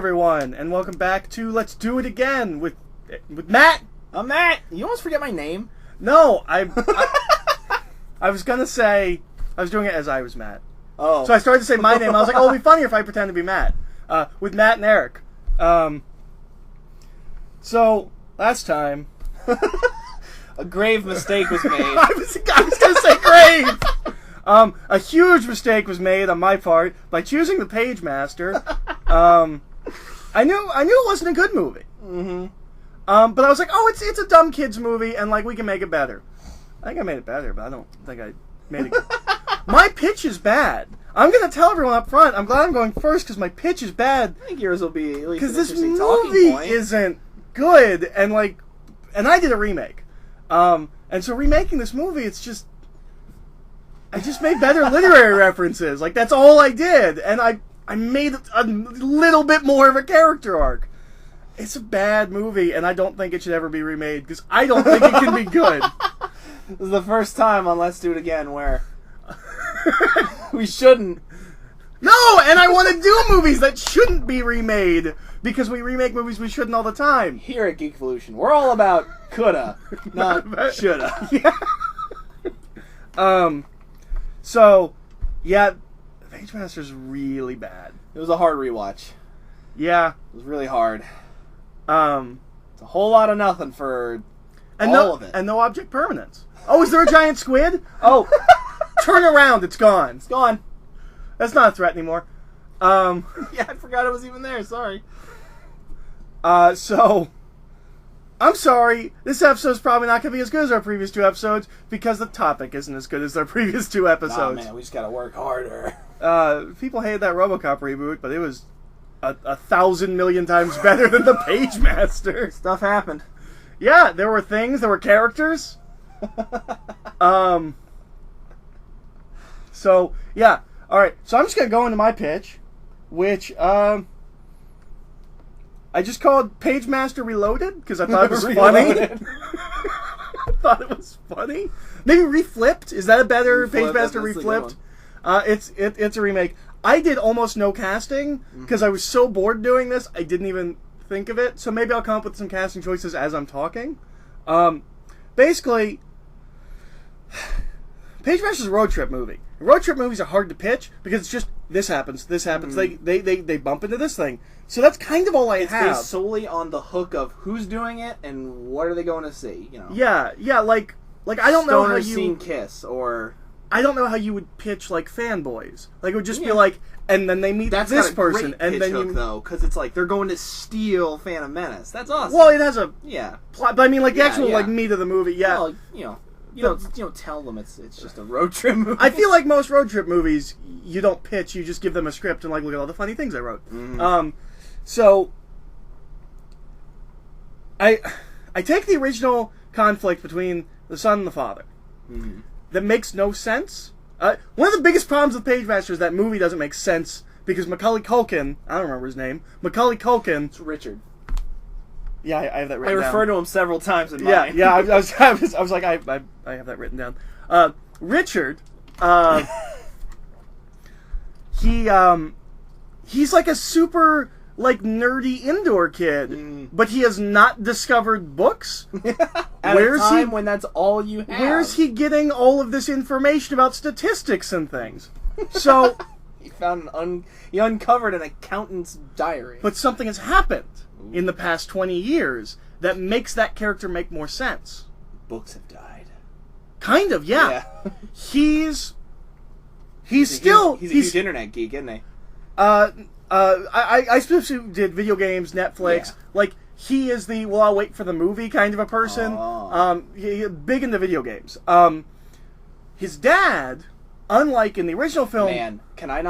everyone, and welcome back to Let's Do It Again with Matt. I'm Matt. You almost forget my name. No, I was gonna say I was doing it as I was Matt. Oh, so I started to say my name. I was like, oh, it'll be funnier if I pretend to be Matt. With Matt and Eric. So last time, a grave mistake was made. I was gonna say grave. A huge mistake was made on my part by choosing the Pagemaster. I knew it wasn't a good movie. Mm-hmm. But I was like, oh, it's a dumb kids movie, and like we can make it better. I think I made it better, but I don't think I made it good. My pitch is bad. I'm gonna tell everyone up front. I'm glad I'm going first because my pitch is bad. I think yours will be at least because an this interesting movie talking point. isn't good, and I did a remake, and so remaking this movie, I just made better literary references. Like, that's all I did. And I made a little bit more of a character arc. It's a bad movie, and I don't think it should ever be remade, because I don't think it can be good. This is the first time on Let's Do It Again where we shouldn't. No, and I want to do movies that shouldn't be remade, because we remake movies we shouldn't all the time. Here at Geek Evolution, we're all about coulda, not shoulda. Yeah. So, yeah, Pagemaster's really bad. It was a hard rewatch. Yeah. It was really hard. It's a whole lot of nothing for all of it. And no object permanence. Oh, is there a giant squid? Oh, turn around, it's gone. It's gone. That's not a threat anymore. Yeah, I forgot it was even there, sorry. So, I'm sorry, this episode's probably not going to be as good as our previous two episodes, because the topic isn't as good as our previous two episodes. Nah, man, we just gotta work harder. People hated that RoboCop reboot, but it was 1,000 million times better than the Pagemaster. Stuff happened. Yeah, there were things, there were characters. So, yeah. Alright, so I'm just going to go into my pitch, which, I just called Pagemaster Reloaded, because I thought it was funny. I thought it was funny. Maybe Reflipped? Is that a better Pagemaster Reflipped? It's a remake. I did almost no casting, because I was so bored doing this, I didn't even think of it. So maybe I'll come up with some casting choices as I'm talking. Basically, Pagemaster's a road trip movie. Road trip movies are hard to pitch, because it's just, this happens. They bump into this thing. So that's kind of all I have. It's based solely on the hook of who's doing it and what are they going to see, you know. Yeah, like I don't know how you scene kiss, or I don't know how you would pitch like Fanboys. Like it would just be like, and then they meet this person, and then hook, though, because it's like they're going to steal Phantom Menace. That's awesome. Well, it has a plot, but I mean, like the actual like meat of the movie. Yeah, well, you know. You don't tell them it's just a road trip movie. I feel like most road trip movies, you don't pitch, you just give them a script and like, look at all the funny things I wrote. So I take the original conflict between the son and the father that makes no sense. One of the biggest problems with Pagemaster is that movie doesn't make sense because Macaulay Culkin, I don't remember his name, Macaulay Culkin. It's Richard. Yeah, I have that written down. I refer to him several times in mine. Yeah, I was like, I have that written down. Richard, he's like a super, like, nerdy indoor kid, but he has not discovered books. At a time when that's all you have. Where's he getting all of this information about statistics and things? So he uncovered an accountant's diary. But something has happened in the past 20 years that makes that character make more sense. Books have died. Kind of, yeah. He's still... He's a huge internet geek, isn't he? I specifically did video games, Netflix. Yeah. Like, he is the, well, I'll wait for the movie kind of a person. He's big into video games. His dad, unlike in the original film... Man, can I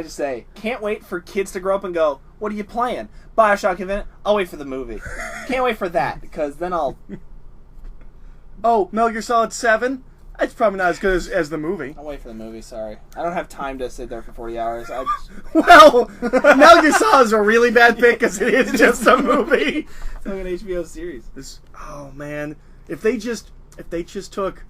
just say, can't wait for kids to grow up and go, what are you playing? Bioshock Infinite? I'll wait for the movie. Can't wait for that, because then I'll... Oh, Metal Gear Solid 7? It's probably not as good as the movie. I'll wait for the movie, sorry. I don't have time to sit there for 40 hours. Well, Metal Gear Solid is a really bad pick, because it is just a movie. It's like an HBO series. Oh, man. If they just took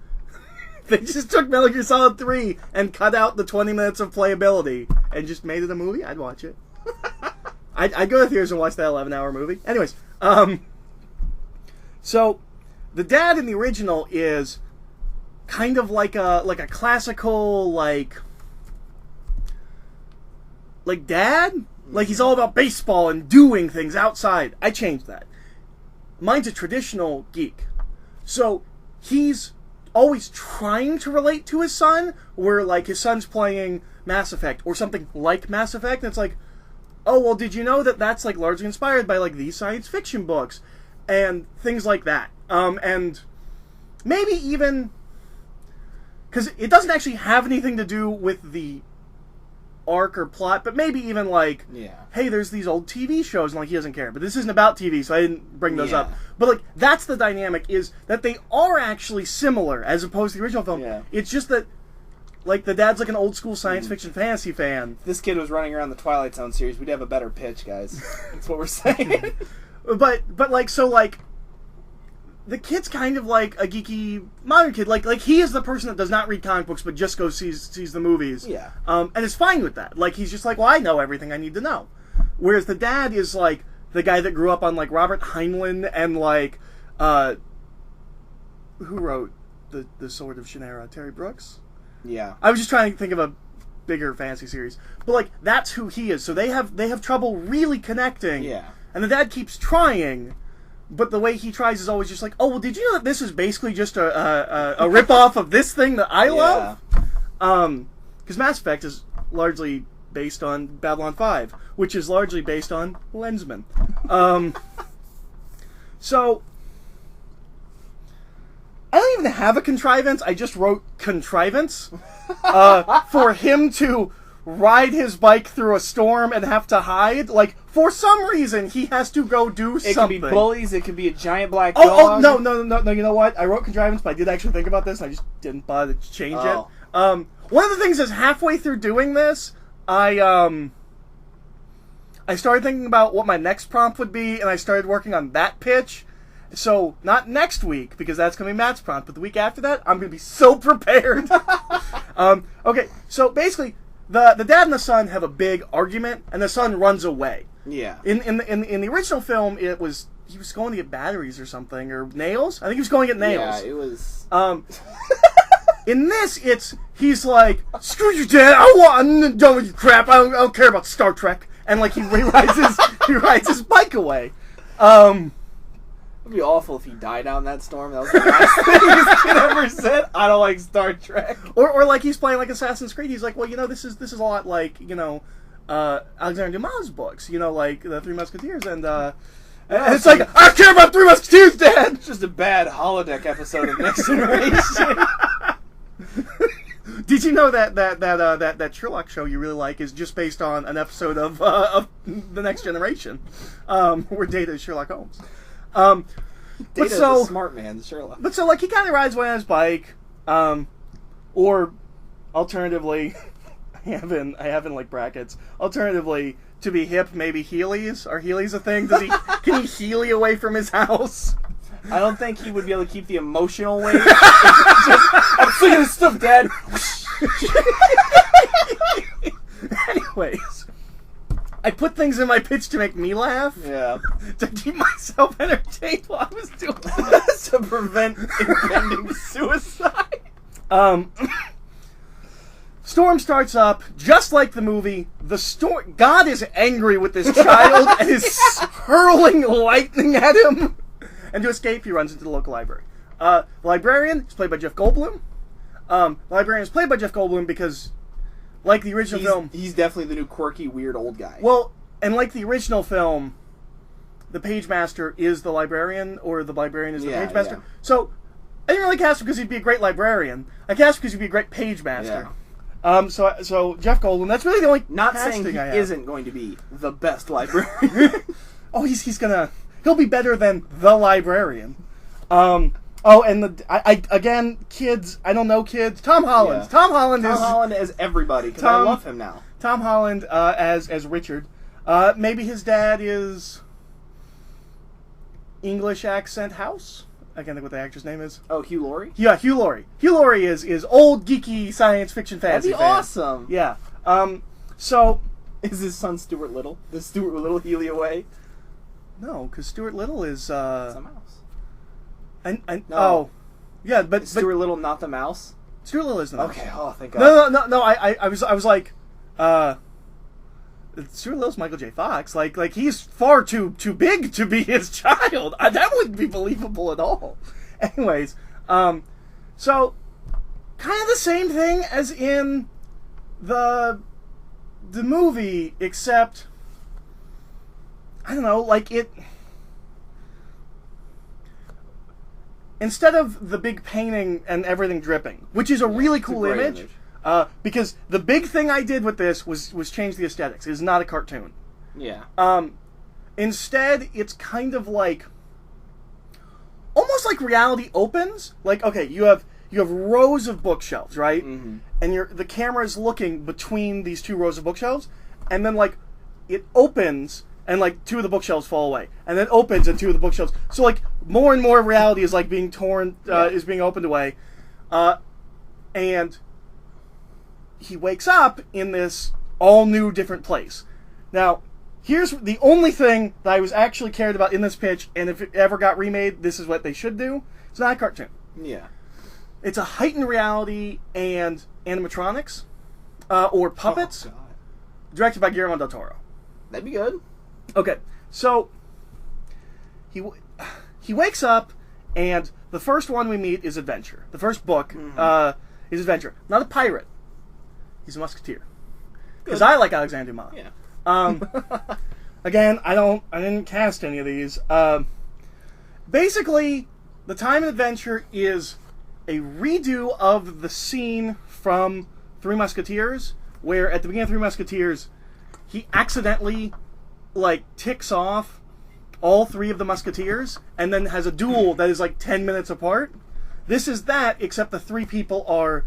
Metal Gear Solid 3 and cut out the 20 minutes of playability and just made it a movie, I'd watch it. I'd go to theaters and watch that 11-hour movie. Anyways, so the dad in the original is kind of like a classical like dad. Like he's all about baseball and doing things outside. I changed that. Mine's a traditional geek. So he's always trying to relate to his son, where like his son's playing Mass Effect or something like Mass Effect, and it's like, oh, well, did you know that that's like largely inspired by like these science fiction books and things like that? And maybe even because it doesn't actually have anything to do with the arc or plot, but maybe even like, hey, there's these old TV shows, and like he doesn't care. But this isn't about TV, so I didn't bring those up. But like that's the dynamic, is that they are actually similar as opposed to the original film. Yeah. It's just that like the dad's like an old school science fiction fantasy fan. If this kid was running around the Twilight Zone series, we'd have a better pitch, guys. That's what we're saying. but like so like the kid's kind of like a geeky modern kid. Like he is the person that does not read comic books but just goes sees the movies. Yeah. And is fine with that. Like he's just like, well, I know everything I need to know. Whereas the dad is like the guy that grew up on like Robert Heinlein and like who wrote the Sword of Shannara? Terry Brooks? Yeah. I was just trying to think of a bigger fantasy series. But like that's who he is. So they have trouble really connecting. Yeah. And the dad keeps trying. But the way he tries is always just like, oh, well, did you know that this is basically just a ripoff of this thing that I love? Because Mass Effect is largely based on Babylon 5, which is largely based on Lensman. So, I don't even have a contrivance. I just wrote contrivance for him to ride his bike through a storm and have to hide. Like, for some reason, he has to go do something. It could be bullies, it could be a giant black dog. Oh, no, you know what? I wrote contrivance, but I did actually think about this, and I just didn't bother to change it. One of the things is, halfway through doing this, I started thinking about what my next prompt would be, and I started working on that pitch. So, not next week, because that's going to be Matt's prompt, but the week after that, I'm going to be so prepared. Okay, so basically, the dad and the son have a big argument, and the son runs away. Yeah. In the original film, he was going to get batteries or something, or nails. I think he was going to get nails. Yeah, it was. In this, he's like, screw you, Dad. I'm done with your crap. I don't care about Star Trek. And like he rides his bike away. It'd be awful if he died out in that storm. That was the last thing this kid ever said. I don't like Star Trek. Or like he's playing like Assassin's Creed. He's like, well, this is a lot like Alexander Dumas' books. Like the Three Musketeers, and it's like, I don't care about Three Musketeers, Dad. It's just a bad holodeck episode of Next Generation. Did you know that Sherlock show you really like is just based on an episode of The Next Generation, where Data is Sherlock Holmes? Data's a smart man, Sherlock. But so, like, he kind of rides away on his bike, or alternatively, I have in like brackets. Alternatively, to be hip, maybe Heelys. Are Heelys a thing? Can he Heely away from his house? I don't think he would be able to keep the emotional weight. I'm sick of this stuff, Dad. Anyways, I put things in my pitch to make me laugh. Yeah. To keep myself entertained while I was doing this. To prevent impending suicide. Storm starts up, just like the movie. God is angry with this child and is hurling lightning at him. And to escape, he runs into the local library. The librarian is played by Jeff Goldblum. The librarian is played by Jeff Goldblum because, like the original film... He's definitely the new quirky, weird old guy. Well, and like the original film, the Pagemaster is the librarian, or the librarian is the Pagemaster. Yeah. So, I didn't really cast him because he'd be a great librarian. I cast him because he'd be a great Pagemaster. Yeah. So Jeff Goldblum, that's really the only Not saying he isn't going to be the best librarian. Oh, he'll be better than the librarian. And again, kids, I don't know kids. Tom Holland. Yeah. Tom Holland as everybody, because I love him now. Tom Holland as Richard. Maybe his dad is English accent House. I can't think what the actor's name is. Oh, Hugh Laurie? Yeah, Hugh Laurie. Hugh Laurie is old geeky science fiction fantasy That'd be awesome. Yeah. So Is his son Stuart Little? Does Stuart Little heal you away? No, because Stuart Little is It's a mouse. No. Oh, yeah, but Is Stuart Little not the mouse? Stuart Little is the mouse. Okay. Oh, thank God. No. I was like, Stuart Little's Michael J. Fox. Like he's far too big to be his child. That wouldn't be believable at all. Anyways, so kind of the same thing as in the movie, except I don't know, like it. Instead of the big painting and everything dripping, which is a really cool image. Because the big thing I did with this was change the aesthetics. It's not a cartoon. Yeah. Instead, it's kind of like almost like reality opens. Like, okay, you have rows of bookshelves, right? Mm-hmm. And the camera is looking between these two rows of bookshelves, and then like it opens. And like two of the bookshelves fall away, and then opens, and two of the bookshelves. So like more and more of reality is like being torn, is being opened away, and he wakes up in this all new, different place. Now, here's the only thing that I was actually cared about in this pitch, and if it ever got remade, this is what they should do. It's not a cartoon. Yeah. It's a heightened reality and animatronics, or puppets, Oh, God. directed by Guillermo del Toro. That'd be good. Okay, so he wakes up, and the first one we meet is Adventure. The first book is Adventure. Not a pirate. He's a musketeer. Because I like Alexander Dumas. Yeah. Again, I didn't cast any of these. Basically, the time in Adventure is a redo of the scene from Three Musketeers, where at the beginning of Three Musketeers, he accidentally ticks off all three of the Musketeers, and then has a duel that is 10 minutes apart. This is that, except the three people are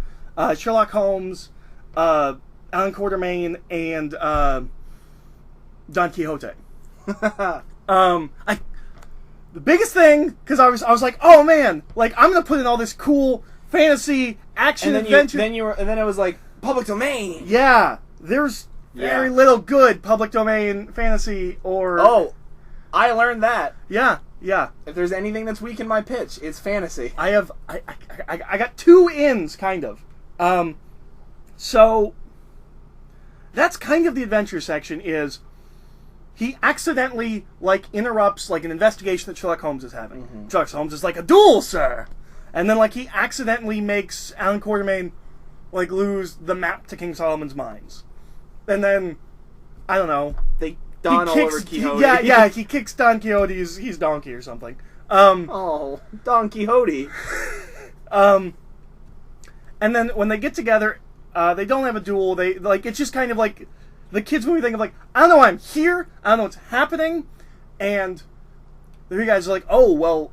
Sherlock Holmes, Alan Quatermain, and Don Quixote. The biggest thing, because I was like, oh man, I'm gonna put in all this cool fantasy action adventure. And then it was like public domain. Yeah, there's very little good public domain fantasy or. Oh, I learned that. Yeah. If there's anything that's weak in my pitch, it's fantasy. I got two ins, kind of. So that's kind of the adventure section. Is he accidentally interrupts an investigation that Sherlock Holmes is having? Mm-hmm. Sherlock Holmes is like, a duel, sir, and then he accidentally makes Alan Quatermain lose the map to King Solomon's mines, and then I don't know, they Don all over Quixote. Yeah, he kicks Don Quixote's he's donkey or something. Oh, Don Quixote. And then when they get together, they don't have a duel. They it's just kind of like the kids movie thing of I don't know why I'm here. I don't know what's happening. And the three guys are like, oh well,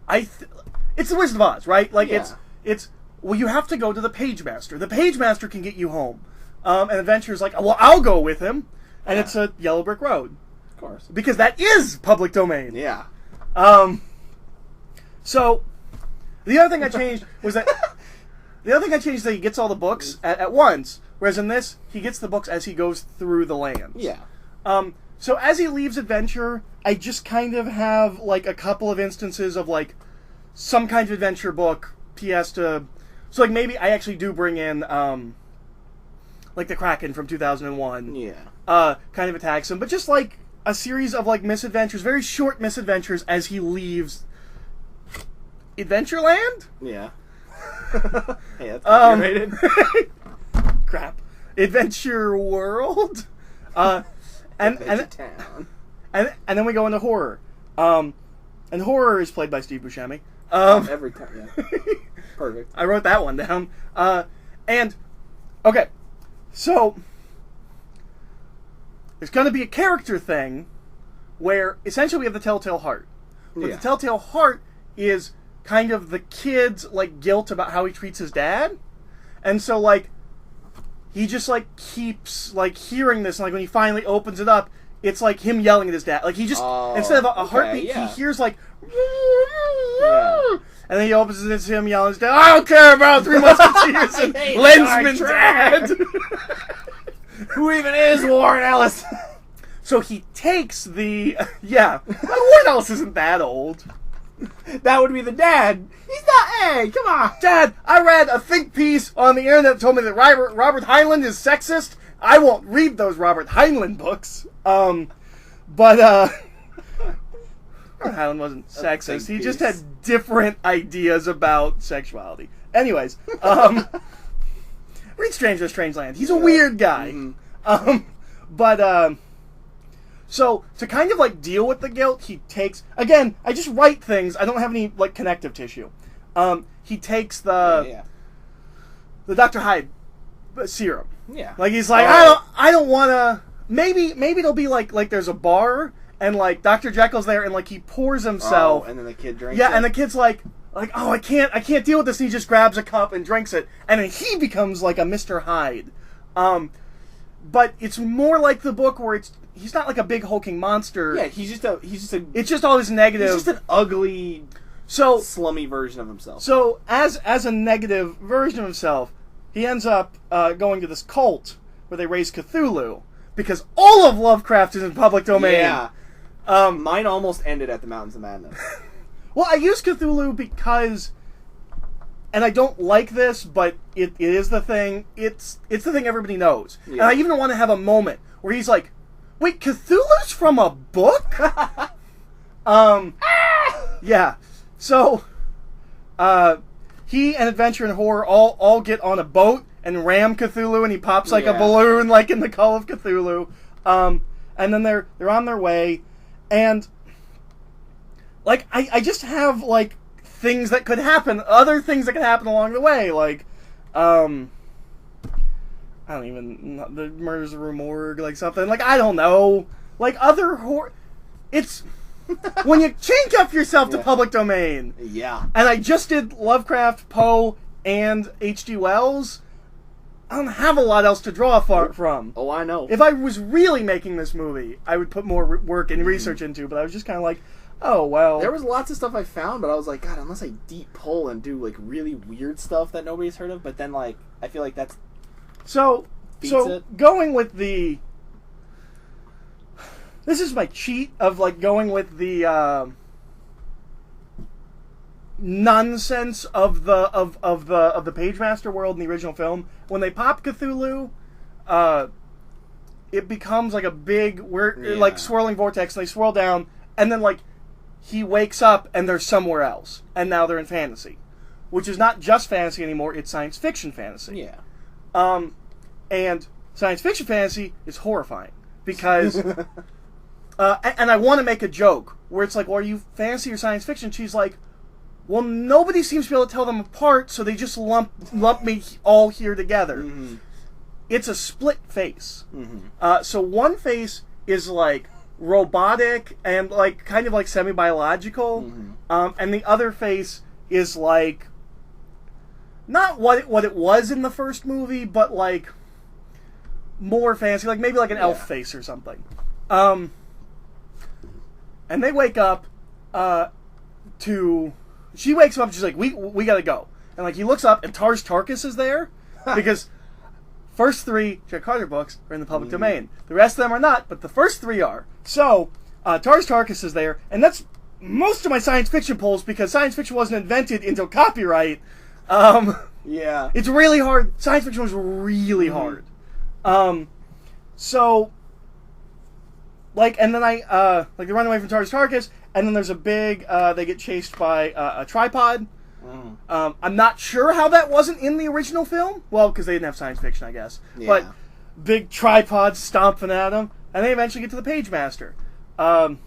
it's the Wizard of Oz, right? It's well, you have to go to the Pagemaster. The Pagemaster can get you home. And Adventure's like, well, I'll go with him. And it's a yellow brick road. Of course. Because that is public domain. Yeah. So, the other thing I changed was that... he gets all the books at once. Whereas in this, he gets the books as he goes through the lands. Yeah. So as he leaves Adventure, I just kind of have, a couple of instances of, some kind of adventure book he has to... So, maybe I actually do bring in, the Kraken from 2001. Yeah. Kind of attacks him. But just, a series of, misadventures, very short misadventures as he leaves Adventureland? Yeah. Hey, that's copyrighted. Crap. Adventure World? And then we go into horror. And horror is played by Steve Buscemi. Every time, yeah. Perfect. I wrote that one down. And, okay, so there's going to be a character thing where essentially we have the Telltale Heart. But the Telltale Heart is kind of the kid's, guilt about how he treats his dad. And so, he just, keeps, hearing this, and, when he finally opens it up, it's, him yelling at his dad. He just, instead of a heartbeat, he hears, Yeah. And then he opens it, it's him yelling at his dad, I don't care about Three Musketeers and Lensman's dad! Who even is Warren Ellis? So he takes the... Yeah. Warren Ellis isn't that old. That would be the dad. He's not... Hey, come on. Dad, I read a think piece on the internet that told me that Robert Heinlein is sexist. I won't read those Robert Heinlein books. But Robert Heinlein wasn't sexist. He just had different ideas about sexuality. Anyways, read Stranger Strangeland. He's a weird guy. So, to kind of, like, deal with the guilt, he takes... Again, I just write things. I don't have any, like, connective tissue. He takes the Dr. Hyde serum. Yeah. Like, he's like, I don't want to... Maybe it'll be, like there's a bar, and, like, Dr. Jekyll's there, and, like, he pours himself... Oh, and then the kid drinks Yeah, it. and the kid's like, oh, I can't deal with this, and he just grabs a cup and drinks it. And then he becomes, like, a Mr. Hyde. But it's more like the book where he's not like a big hulking monster. Yeah, he's just a it's just all this negative. He's just an ugly, slummy version of himself. So as a negative version of himself, he ends up going to this cult where they raise Cthulhu because all of Lovecraft is in public domain. Yeah. Mine almost ended at the Mountains of Madness. Well, I use Cthulhu because, and I don't like this, but it is the thing. It's the thing everybody knows. Yeah. And I even want to have a moment where he's like, wait, Cthulhu's from a book? Yeah. So, he and Adventure and Horror all get on a boat and ram Cthulhu, and he pops like a balloon, like in the Call of Cthulhu. And then they're on their way, and like I just have like things that could happen, other things that could happen along the way, like I don't even know, the Murders of the Rue Morgue, like something, like I don't know, like other horror. It's when you change up yourself to public domain. Yeah. And I just did Lovecraft, Poe, and H.G. Wells. I don't have a lot else to draw from. Oh, I know. If I was really making this movie, I would put more work and research into, but I was just kind of like, oh, well. There was lots of stuff I found, but I was like, God, unless I deep pull and do, like, really weird stuff that nobody's heard of, but then, like, I feel like that's... So going with the... This is my cheat of, like, going with the, nonsense of the Pagemaster world in the original film. When they pop Cthulhu, it becomes like a big, like swirling vortex, and they swirl down, and then like he wakes up and they're somewhere else, and now they're in fantasy, which is not just fantasy anymore; it's science fiction fantasy. Yeah. And science fiction fantasy is horrifying because, and I want to make a joke where it's like, well, are you fantasy or science fiction? She's like, well, nobody seems to be able to tell them apart, so they just lump me all here together. Mm-hmm. It's a split face. Mm-hmm. So one face is like robotic and like kind of like semi-biological, mm-hmm. And the other face is like not what it was in the first movie, but like more fancy, like maybe like an elf face or something. And they wake up to... She wakes him up and she's like, we gotta go. And like he looks up and Tars Tarkas is there because first three Jack Carter books are in the public domain. The rest of them are not, but the first three are. So Tars Tarkas is there, and that's most of my science fiction pulls because science fiction wasn't invented until copyright. Yeah. It's really hard. Science fiction was really hard. So like, and then they run away from Tars Tarkas, and then there's a big, they get chased by a tripod. I'm not sure how that wasn't in the original film. Well, because they didn't have science fiction, I guess. Yeah. But big tripod stomping at them, and they eventually get to the Pagemaster. And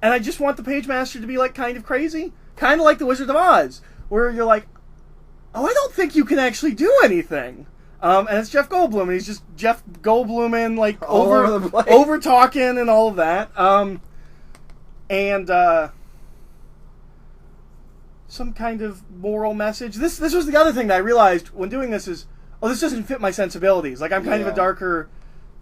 I just want the Pagemaster to be, like, kind of crazy. Kind of like the Wizard of Oz, where you're like, oh, I don't think you can actually do anything. And it's Jeff Goldblum, and he's just Jeff Goldbluming, like, over talking and all of that. And some kind of moral message. This was the other thing that I realized when doing this is, oh, this doesn't fit my sensibilities. Like, I'm kind of a darker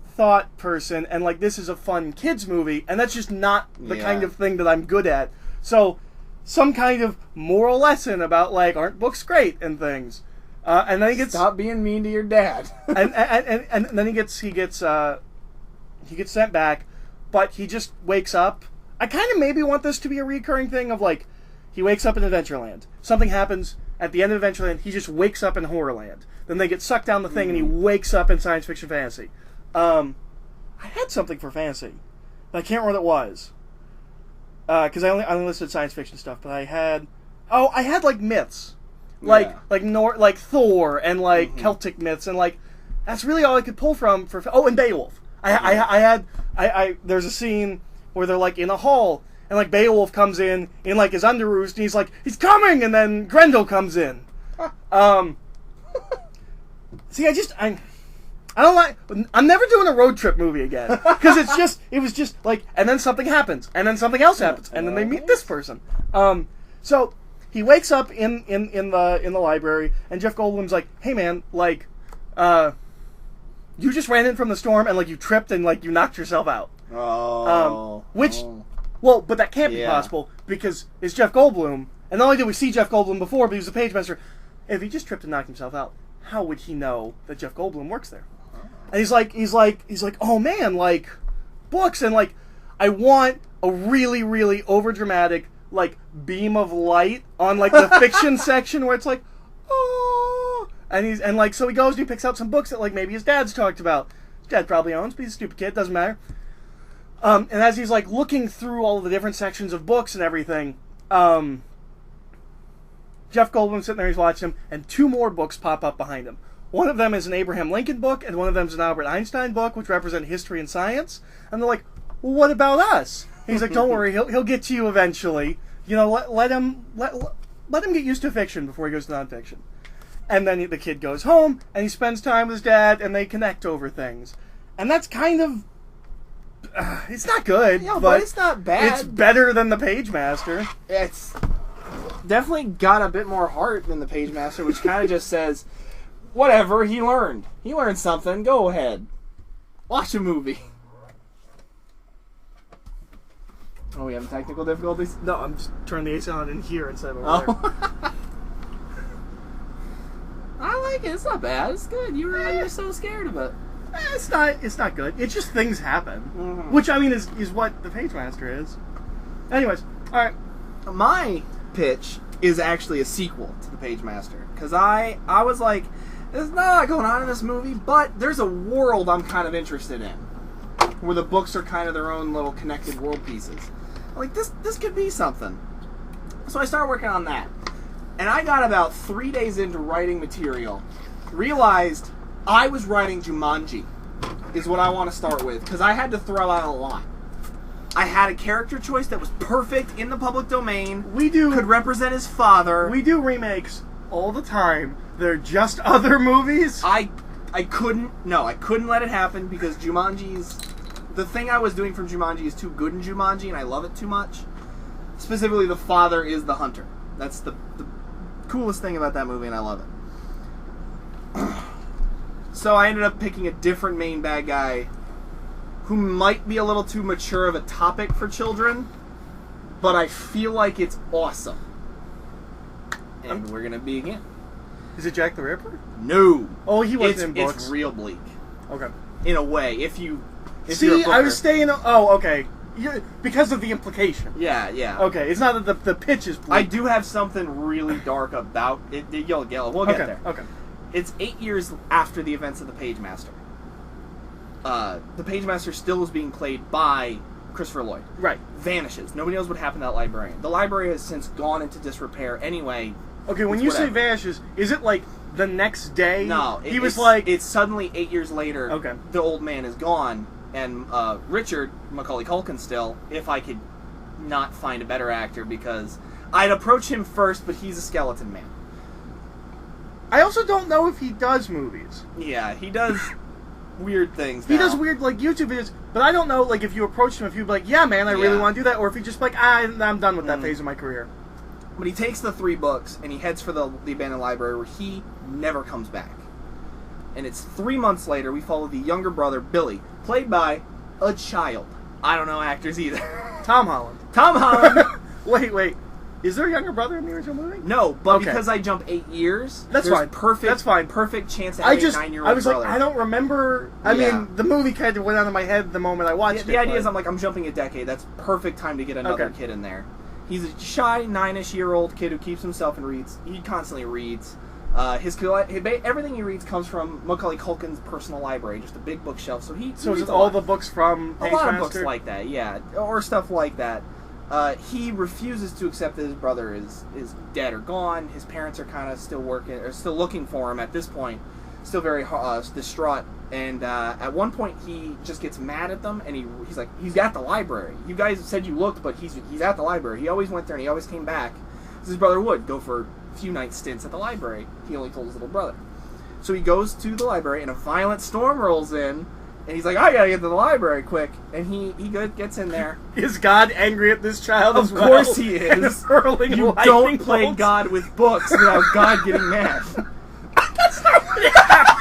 thought person, and, like, this is a fun kids movie, and that's just not the kind of thing that I'm good at. So, some kind of moral lesson about, like, aren't books great and things. And then he gets Stop being mean to your dad. and then he gets sent back, but he just wakes up. I kind of maybe want this to be a recurring thing of like, he wakes up in Adventureland. Something happens at the end of Adventureland. He just wakes up in Horrorland. Then they get sucked down the thing, and he wakes up in science fiction fantasy. I had something for fantasy, but I can't remember what it was. Because I only listed science fiction stuff, but I had like myths, like Thor and like Celtic myths, and like that's really all I could pull from for. Oh, and Beowulf. There's a scene where they're like in a hall, and like Beowulf comes in like his underoos, and he's like, he's coming, and then Grendel comes in. See, I don't like. I'm never doing a road trip movie again because it was just like, and then something happens, and then something else happens, and then they meet this person. So he wakes up in the library, and Jeff Goldblum's like, "Hey man, like, you just ran in from the storm, and like you tripped and like you knocked yourself out." Well, but that can't be possible because it's Jeff Goldblum, and not only did we see Jeff Goldblum before, but he was a Pagemaster. If he just tripped and knocked himself out, how would he know that Jeff Goldblum works there? And he's like, oh man, like, books, and like, I want a really, really overdramatic, like, beam of light on like the fiction section where it's like, oh, and like, so he goes and he picks out some books that like maybe his dad's talked about. His dad probably owns, but he's a stupid kid, doesn't matter. And as he's like looking through all of the different sections of books and everything, Jeff Goldblum's sitting there, he's watching him, and two more books pop up behind him. One of them is an Abraham Lincoln book, and one of them is an Albert Einstein book, which represent history and science. And they're like, well, what about us? And he's like, don't worry, he'll get to you eventually. You know, let him get used to fiction before he goes to nonfiction. And then the kid goes home, and he spends time with his dad, and they connect over things. And that's kind of... it's not good, but it's not bad. It's better than the Pagemaster. It's definitely got a bit more heart than the Pagemaster, which kind of just says, whatever, he learned. He learned something. Go ahead. Watch a movie. Oh, we having technical difficulties? No, I'm just turning the AC on in here instead of over there. I like it. It's not bad. It's good. You're so scared of it. It's not good. It's just things happen. Which, I mean, is what the Pagemaster is. Anyways, alright. My pitch is actually a sequel to the Pagemaster. Because I was like, there's not a lot going on in this movie, but there's a world I'm kind of interested in. Where the books are kind of their own little connected world pieces. I'm like, this could be something. So I started working on that. And I got about 3 days into writing material. Realized I was writing Jumanji, is what I want to start with, because I had to throw out a lot. I had a character choice that was perfect in the public domain. Could represent his father. We do remakes all the time. They're just other movies. I couldn't let it happen because Jumanji's... The thing I was doing from Jumanji is too good in Jumanji, and I love it too much. Specifically, the father is the hunter. That's the coolest thing about that movie, and I love it. So I ended up picking a different main bad guy who might be a little too mature of a topic for children, but I feel like it's awesome. And we're going to begin. Is it Jack the Ripper? No. Oh, he wasn't in books. It's real bleak. Okay. In a way, if you're a See, booker. I was staying... Oh, okay. Because of the implication. Yeah. Okay, it's not that the pitch is bleak. I do have something really dark about it. We'll get there. Okay. It's 8 years after the events of the Pagemaster. The Pagemaster still is being played by Christopher Lloyd. Right. Vanishes. Nobody knows what happened to that librarian. The library has since gone into disrepair anyway. Okay, when you say vanishes, is it like the next day? No. It's suddenly 8 years later, okay. The old man is gone, and Richard, Macaulay Culkin still, if I could not find a better actor, because I'd approach him first, but he's a skeleton man. I also don't know if he does movies. Yeah, he does weird things now. He does weird, like, YouTube videos, but I don't know, like, if you approached him, if you'd be like, yeah, man, I really want to do that, or if he'd just be like, I'm done with that phase of my career. But he takes the 3 books, and he heads for the abandoned library, where he never comes back. And it's 3 months later, we follow the younger brother, Billy, played by a child. I don't know actors either. Tom Holland. Tom Holland! Wait. Is there a younger brother in the original movie? No, but Okay. because I jump 8 years, That's there's fine. Perfect, That's fine. Perfect chance to have a 9-year-old I was brother. like, I don't remember. I Yeah. mean, the movie kind of went out of my head the moment I watched it. The idea but- is I'm jumping a decade. That's perfect time to get another Okay. kid in there. He's a shy 9-ish-year-old kid who keeps himself and reads. He constantly reads. Everything he reads comes from Macaulay Culkin's personal library, just a big bookshelf. So he So is reads it a all lot. the books from A lot of Pagemaster? books like that, yeah, or stuff like that. He refuses to accept that his brother is dead or gone. His parents are kind of still working or still looking for him at this point, still very distraught. And at one point, he just gets mad at them, and he's like, he's at the library. You guys said you looked, but he's at the library. He always went there, and he always came back. His brother would go for a few night stints at the library. He only told his little brother. So he goes to the library, and a violent storm rolls in. And he's like, I gotta get to the library quick. And he gets in there. Is God angry at this child as Of well? course he is. Hurling You lightning don't play bolts? God with books without God getting mad. That's not what happened.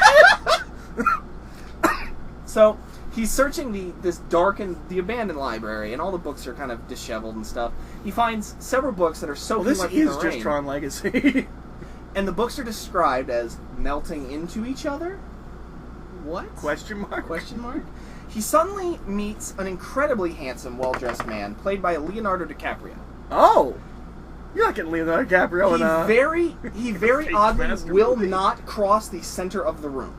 So he's searching the abandoned library, and all the books are kind of disheveled and stuff. He finds several books that are soaking Well, this wet in the is just rain. Tron Legacy. And the books are described as melting into each other. What? Question mark? Question mark? He suddenly meets an incredibly handsome, well-dressed man, played by Leonardo DiCaprio. Oh! You're not getting Leonardo DiCaprio in He very oddly Pagemaster will movie. not cross the center of the room.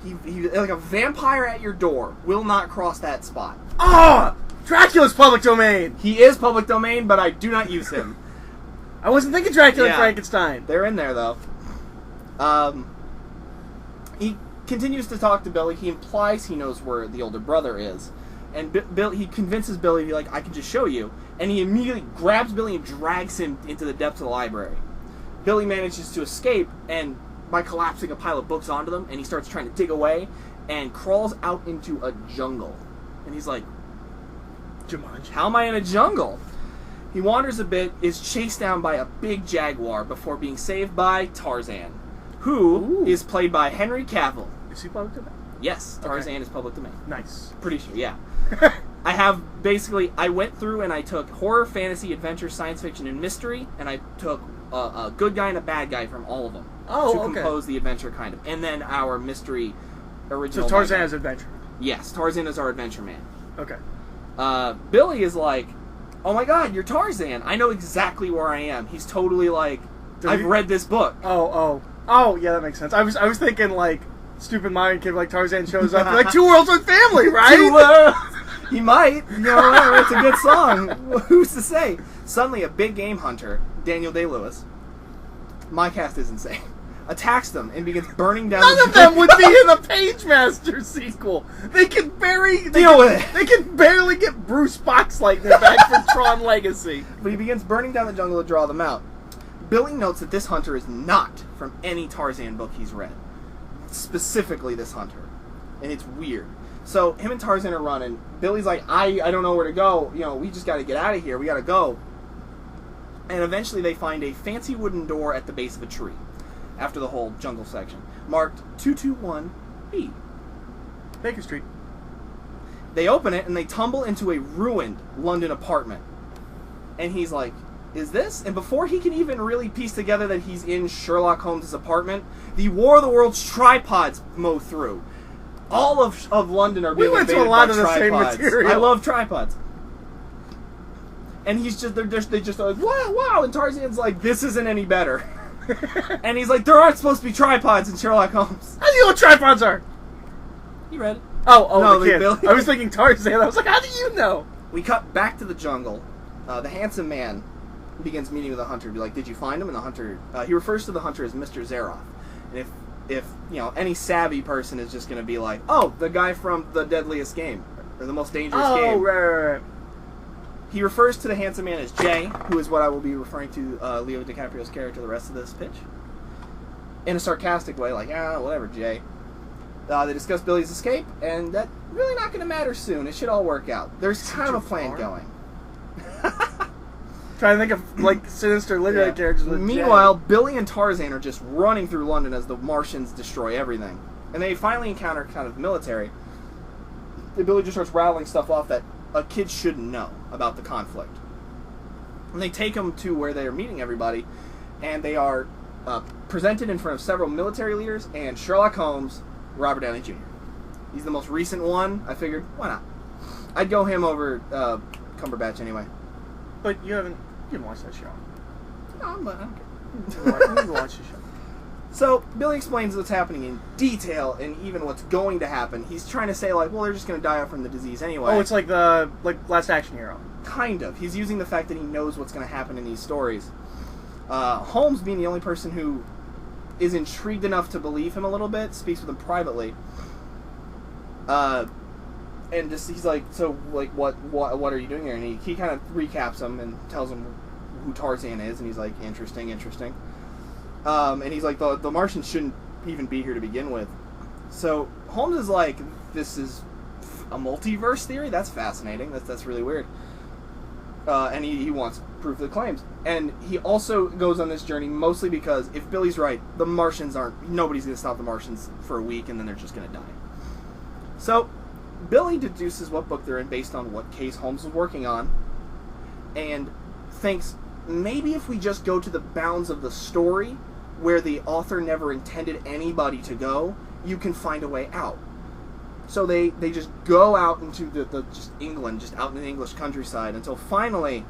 He like a vampire at your door will not cross that spot. Oh! Dracula's public domain! He is public domain, but I do not use him. I wasn't thinking Dracula and Yeah. Frankenstein. They're in there though. He continues to talk to Billy. He implies he knows where the older brother is, and he convinces Billy to be like, "I can just show you." And he immediately grabs Billy and drags him into the depths of the library. Billy manages to escape, and by collapsing a pile of books onto them, and he starts trying to dig away, and crawls out into a jungle. And he's like, Jumanji. how am I in a jungle? He wanders a bit, is chased down by a big jaguar before being saved by Tarzan, who is played by Henry Cavill. Is he public domain? Yes, Tarzan Okay. is public domain. Nice. Pretty sure, yeah. I went through and I took horror, fantasy, adventure, science fiction, and mystery, and I took a good guy and a bad guy from all of them Oh, to okay. compose the adventure, kind of. And then our mystery original. So Tarzan bad guy. is adventure. Yes, Tarzan is our adventure man. Okay. Billy is like, oh my god, you're Tarzan. I know exactly where I am. He's totally like, I've read this book. Oh, yeah, that makes sense. I was thinking like stupid mind kid like Tarzan shows up like Two Worlds, One Family, right? Two worlds. He might. You know, whatever. It's a good song. Who's to say? Suddenly, a big game hunter, Daniel Day-Lewis, my cast is insane, attacks them and begins burning down. None of them would be in the Pagemaster sequel. They can barely get Bruce Boxleitner back for Tron Legacy. But he begins burning down the jungle to draw them out. Billy notes that this hunter is not from any Tarzan book he's read. Specifically this hunter. And it's weird. So him and Tarzan are running. Billy's like, I don't know where to go. You know, we just got to get out of here. We got to go. And eventually they find a fancy wooden door at the base of a tree. After the whole jungle section. Marked 221B. Baker Street. They open it and they tumble into a ruined London apartment. And he's like, is this? And before he can even really piece together that he's in Sherlock Holmes' apartment, the War of the Worlds tripods mow through. All of London are being We went to a invaded lot by of the same tripods. material. I love tripods. And he's just, they just are like, wow, and Tarzan's like, this isn't any better. And he's like, there aren't supposed to be tripods in Sherlock Holmes. How do you know what tripods are? You read it? Oh, No, the kid. Billy. I was thinking Tarzan. I was like, how do you know? We cut back to the jungle. The handsome man begins meeting with the hunter. Be like, did you find him? And the hunter, he refers to the hunter as Mr. Zaroff. And if you know, any savvy person is just going to be like, oh, the guy from The Deadliest Game, or The Most Dangerous Oh, Game. right. He refers to the handsome man as Jay, who is what I will be referring to Leo DiCaprio's character the rest of this pitch. In a sarcastic way, like, whatever, Jay. They discuss Billy's escape, and that's really not going to matter soon. It should all work out. There's kind of a plan going. Trying to think of like sinister literary characters. With Meanwhile, Billy and Tarzan are just running through London as the Martians destroy everything. And they finally encounter kind of military. And Billy just starts rattling stuff off that a kid shouldn't know about the conflict. And they take him to where they are meeting everybody, and they are presented in front of several military leaders and Sherlock Holmes, Robert Downey Jr. He's the most recent one. I figured, why not? I'd go him over Cumberbatch anyway. But you haven't watched that show. No, but I don't care. You need to watch the show. So, Billy explains what's happening in detail and even what's going to happen. He's trying to say, like, well, they're just going to die off from the disease anyway. Oh, it's like the Last Action Hero. Kind of. He's using the fact that he knows what's going to happen in these stories. Holmes, being the only person who is intrigued enough to believe him a little bit, speaks with him privately. And just he's like, so, like, what are you doing here? And he kind of recaps him and tells him who Tarzan is, and he's like, interesting. And he's like, the Martians shouldn't even be here to begin with. So Holmes is like, this is a multiverse theory? That's fascinating. That's really weird. And he wants proof of the claims. And he also goes on this journey mostly because if Billy's right, the Martians nobody's going to stop the Martians for a week and then they're just going to die. So Billy deduces what book they're in based on what case Holmes was working on and thinks maybe if we just go to the bounds of the story where the author never intended anybody to go, you can find a way out. So they just go out into the just England, just out in the English countryside until finally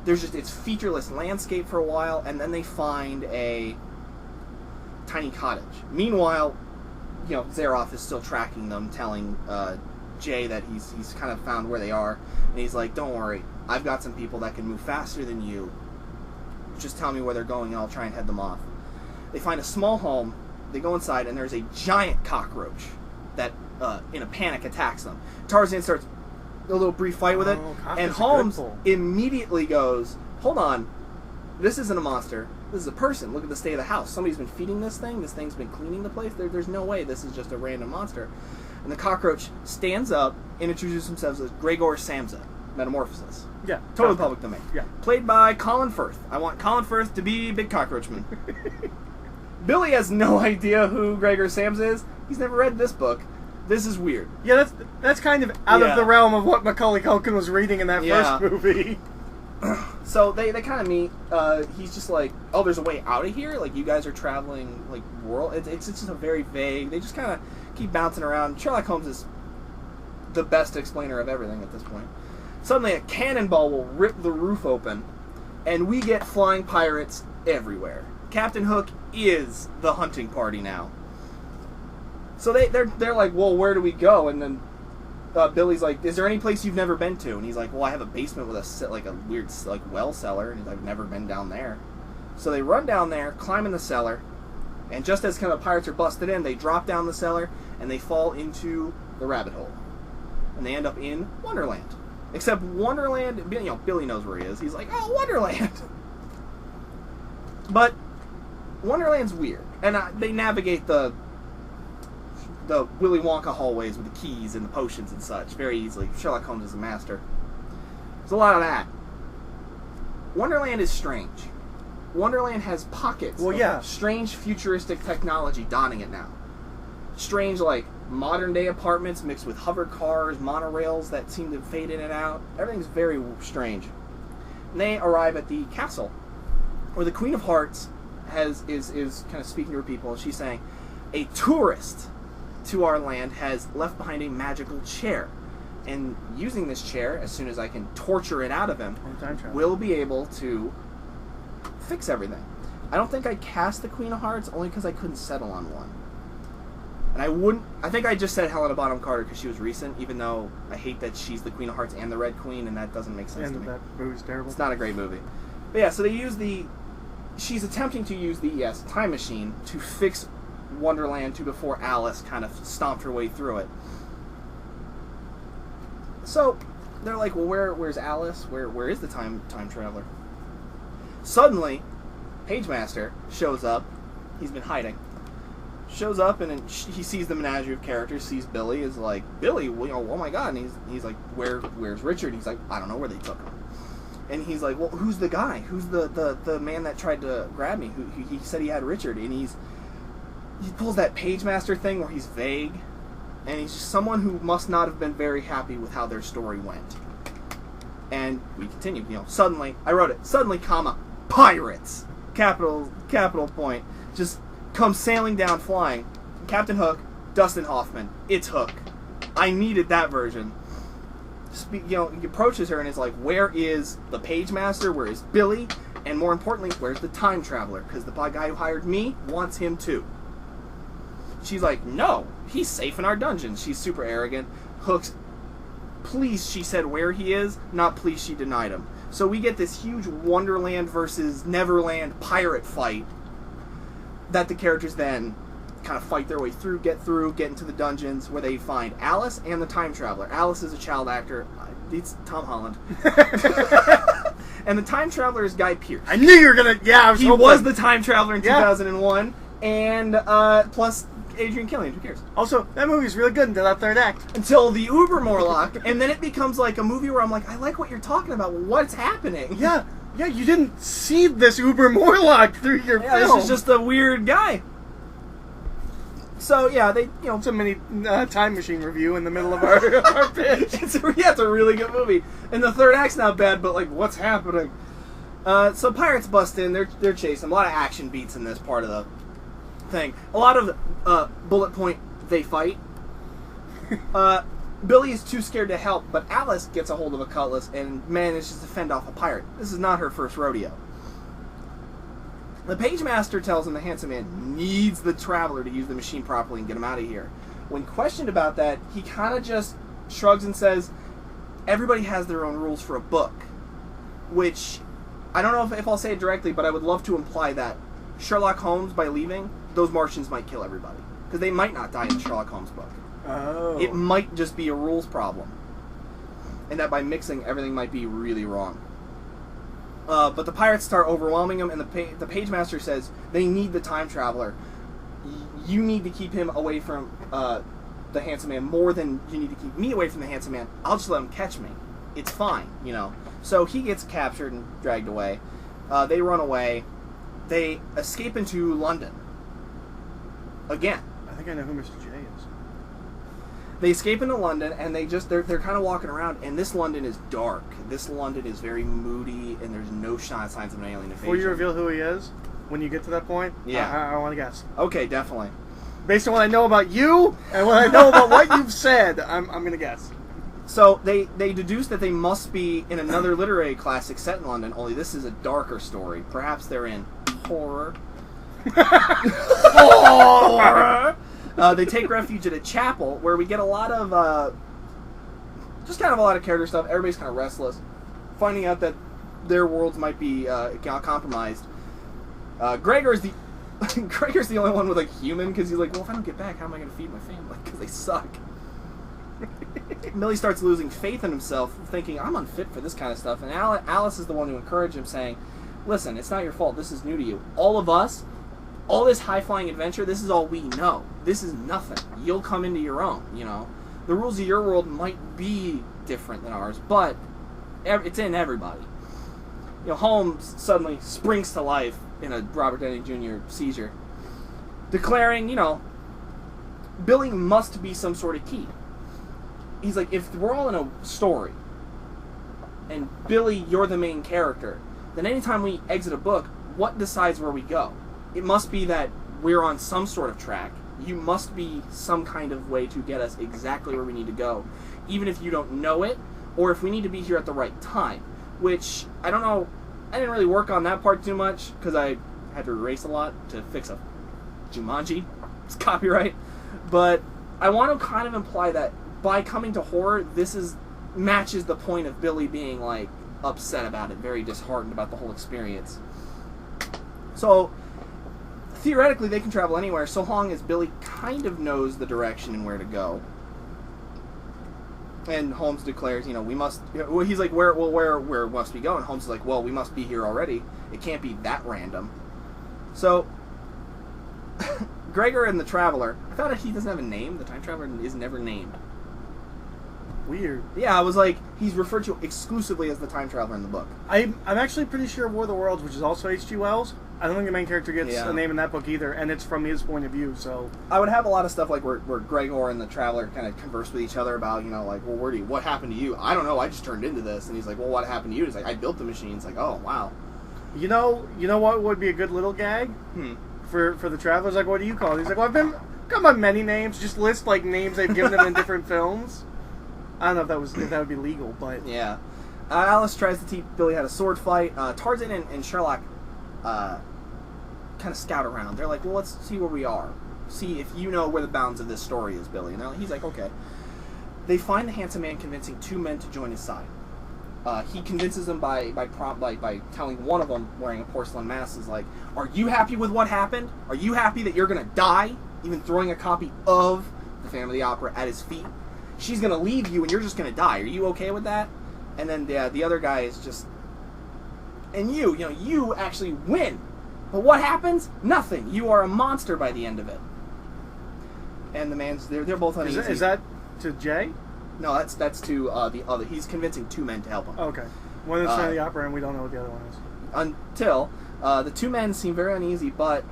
it's featureless landscape for a while, and then they find a tiny cottage. Meanwhile, Zaroff is still tracking them, telling Jay that he's kind of found where they are, and he's like, don't worry, I've got some people that can move faster than you. Just tell me where they're going and I'll try and head them off. They find a small home, they go inside, and there's a giant cockroach that, in a panic, attacks them. Tarzan starts a little brief fight with it, and Holmes immediately goes, hold on, this isn't a monster, this is a person. Look at the state of the house. Somebody's been feeding this thing's been cleaning the place, there's no way this is just a random monster. And the cockroach stands up and introduces himself as Gregor Samsa, Metamorphosis. Yeah. Totally public domain. Yeah. Played by Colin Firth. I want Colin Firth to be Big Cockroachman. Billy has no idea who Gregor Samsa is. He's never read this book. This is weird. Yeah, that's kind of out of the realm of what Macaulay Culkin was reading in that first movie. So they kind of meet. He's just like, oh, there's a way out of here? Like, you guys are traveling, like, world? It's just a very vague... They just kind of keep bouncing around. Sherlock Holmes is the best explainer of everything at this point. Suddenly a cannonball will rip the roof open, and we get flying pirates everywhere. Captain Hook is the hunting party now. So they're like, well, where do we go? And then Billy's like, is there any place you've never been to? And he's like, well, I have a basement with a weird well cellar, and he's like, I've never been down there. So they run down there, climb in the cellar, and just as kind of pirates are busted in, they drop down the cellar and they fall into the rabbit hole, and they end up in Wonderland. Except Wonderland, Billy knows where he is. He's like, oh, Wonderland. But Wonderland's weird, and they navigate the Willy Wonka hallways with the keys and the potions and such very easily. Sherlock Holmes is a master. There's a lot of that. Wonderland is strange. Wonderland has pockets of strange futuristic technology dotting it now. Strange, like, modern-day apartments mixed with hover cars, monorails that seem to fade in and out. Everything's very strange. And they arrive at the castle, where the Queen of Hearts is kind of speaking to her people, and she's saying, a tourist to our land has left behind a magical chair. And using this chair, as soon as I can torture it out of him, we'll be able to fix everything. I don't think I cast the Queen of Hearts, only because I couldn't settle on one. And I think I just said Helena Bonham Carter because she was recent, even though I hate that she's the Queen of Hearts and the Red Queen, and that doesn't make sense to me. And that movie's terrible. It's not a great movie. But yeah, so they use she's attempting to use the time machine to fix Wonderland to before Alice kind of stomped her way through it. So they're like, well, where's Alice? Where is the time traveler? Suddenly, Pagemaster shows up. He's been hiding. Shows up, and then he sees the menagerie of characters, sees Billy, is like, Billy, oh my god, and he's like, where's Richard? He's like, I don't know where they took him. And he's like, well, who's the guy? Who's the man that tried to grab me? He said he had Richard, and he pulls that Pagemaster thing where he's vague, and he's just someone who must not have been very happy with how their story went. And we continue. Suddenly, I wrote it. Suddenly, comma, pirates, capital point, just come sailing down, flying. Captain Hook, Dustin Hoffman. It's Hook. I needed that version. He approaches her and is like, where is the Pagemaster? Where is Billy? And more importantly, where's the Time Traveler? Because the guy who hired me wants him too. She's like, no, he's safe in our dungeon. She's super arrogant. Hook's, please, she said where he is, not please, she denied him. So we get this huge Wonderland versus Neverland pirate fight that the characters then kind of fight their way through, get into the dungeons where they find Alice and the Time Traveler. Alice is a child actor. It's Tom Holland. And the Time Traveler is Guy Pearce. I knew you were going to... He was the Time Traveler in 2001. And plus Adrian Killian. Who cares? Also, that movie's really good until that third act. Until the Uber Morlock. And then it becomes like a movie where I'm like, I like what you're talking about. What's happening? Yeah, you didn't see this Uber Morlock through your film. This is just a weird guy. So, yeah, they, It's a mini time machine review in the middle of our pitch. It's a really good movie. And the third act's not bad, but, like, what's happening? So pirates bust in. They're chasing. A lot of action beats in this part of the thing. A lot of bullet point, they fight. Billy is too scared to help, but Alice gets a hold of a cutlass and manages to fend off a pirate. This is not her first rodeo. The Pagemaster tells him the handsome man needs the Traveler to use the machine properly and get him out of here. When questioned about that, he kind of just shrugs and says, everybody has their own rules for a book. Which, I don't know if I'll say it directly, but I would love to imply that Sherlock Holmes, by leaving, those Martians might kill everybody. Because they might not die in the Sherlock Holmes book. Oh. It might just be a rules problem. And that by mixing, everything might be really wrong. But the pirates start overwhelming him, and the Pagemaster says they need the Time Traveler. You need to keep him away from the handsome man more than you need to keep me away from the handsome man. I'll just let him catch me. It's fine, So he gets captured and dragged away. They run away. They escape into London. Again. I think I know who Mr. J is. They escape into London, and they're kind of walking around, and this London is dark. This London is very moody, and there's no signs of an alien invasion. Before you reveal who he is, when you get to that point, yeah, I want to guess. Okay, definitely. Based on what I know about you, and what I know about what you've said, I'm going to guess. So they deduce that they must be in another literary classic set in London, only this is a darker story. Perhaps they're in horror. Horror! They take refuge at a chapel where we get a lot of, just kind of a lot of character stuff. Everybody's kind of restless, finding out that their worlds might be compromised. Gregor's the only one with like human, because he's like, well, if I don't get back, how am I going to feed my family? Because they suck. Millie starts losing faith in himself, thinking, I'm unfit for this kind of stuff. And Alice is the one who encouraged him, saying, listen, it's not your fault. This is new to you. All of us, all this high-flying adventure, this is all we know. This is nothing. You'll come into your own, The rules of your world might be different than ours, but it's in everybody. Holmes suddenly springs to life in a Robert Downey Jr. seizure, declaring, Billy must be some sort of key. He's like, if we're all in a story, and Billy, you're the main character, then anytime we exit a book, what decides where we go? It must be that we're on some sort of track. You must be some kind of way to get us exactly where we need to go, even if you don't know it, or if we need to be here at the right time. Which, I don't know, I didn't really work on that part too much, because I had to erase a lot to fix a Jumanji. It's copyright. But I want to kind of imply that by coming to horror, this matches the point of Billy being, like, upset about it, very disheartened about the whole experience. So, theoretically, they can travel anywhere, so long as Billy kind of knows the direction and where to go. And Holmes declares, we must... Well, he's like, where must we go? And Holmes is like, well, we must be here already. It can't be that random. So, Gregor and the Traveler, I found out he doesn't have a name. The Time Traveler is never named. Weird. Yeah, I was like, he's referred to exclusively as the Time Traveler in the book. I'm actually pretty sure War of the Worlds, which is also H.G. Wells, I don't think the main character gets Yeah. a name in that book either, and it's from his point of view. So I would have a lot of stuff like where Gregor and the Traveler kind of converse with each other about, like, well, what happened to you? I don't know. I just turned into this, and he's like, well, what happened to you? He's like, I built the machine. It's like, oh wow. you know what would be a good little gag for the Travelers? Like, what do you call it? He's like, well, I've got my many names. Just list like names they've given them in different films. I don't know if that would be legal, but Yeah. Alice tries to teach Billy how to sword fight. Tarzan and Sherlock kind of scout around. They're like, well, let's see where we are. See if you know where the bounds of this story is, Billy. And he's like, okay. They find the handsome man convincing two men to join his side. He convinces them by telling one of them, wearing a porcelain mask, is like, are you happy with what happened? Are you happy that you're going to die? Even throwing a copy of the Phantom of the Opera at his feet. She's going to leave you and you're just going to die. Are you okay with that? And then the other guy is just... And you actually win. But what happens? Nothing. You are a monster by the end of it. And the man's... They're both uneasy. Is that to Jay? No, that's to the other. He's convincing two men to help him. Okay. One is Phantom of the Opera, and we don't know what the other one is. Until the two men seem very uneasy, but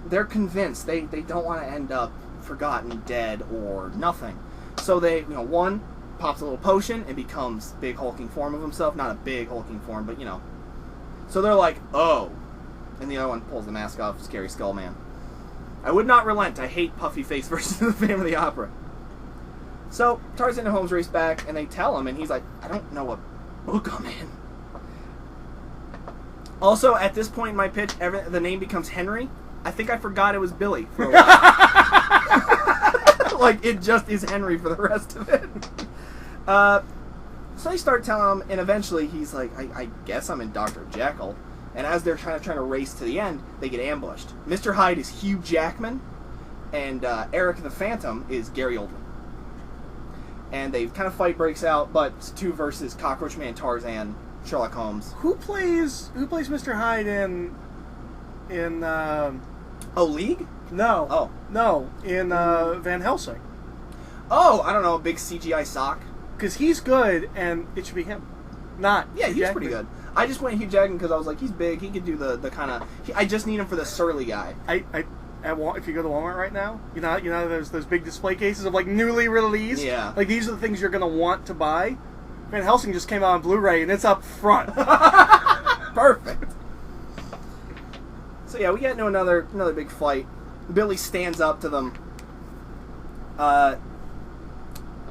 they're convinced. They don't want to end up forgotten, dead, or nothing. So they, one pops a little potion and becomes big hulking form of himself. Not a big hulking form, but So they're like, oh. And the other one pulls the mask off, Scary Skull Man. I would not relent. I hate puffy face versions of the Phantom of the Opera. So Tarzan and Holmes race back, and they tell him, and he's like, I don't know what book I'm in. Also, at this point in my pitch, the name becomes Henry. I think I forgot it was Billy for a while. Like, it just is Henry for the rest of it. So they start telling him, and eventually he's like, I guess I'm in Dr. Jekyll. And as they're trying to race to the end, they get ambushed. Mr. Hyde is Hugh Jackman, and Eric the Phantom is Gary Oldman. And they kind of fight breaks out, but it's 2 versus Cockroach Man, Tarzan, Sherlock Holmes. Who plays Mr. Hyde in League? No. Oh. No, in Van Helsing. Oh, I don't know, a big CGI sock. Because he's good, and it should be him. Not Yeah, Hugh he's Jackman. pretty good. I just went Hugh Jackman because I was like, he's big, he could do the kind of... I just need him for the surly guy. If you go to Walmart right now, there's those big display cases of like newly released. Yeah. Like these are the things you're gonna want to buy. Van Helsing just came out on Blu-ray and it's up front. Perfect. So yeah, we get into another big fight. Billy stands up to them.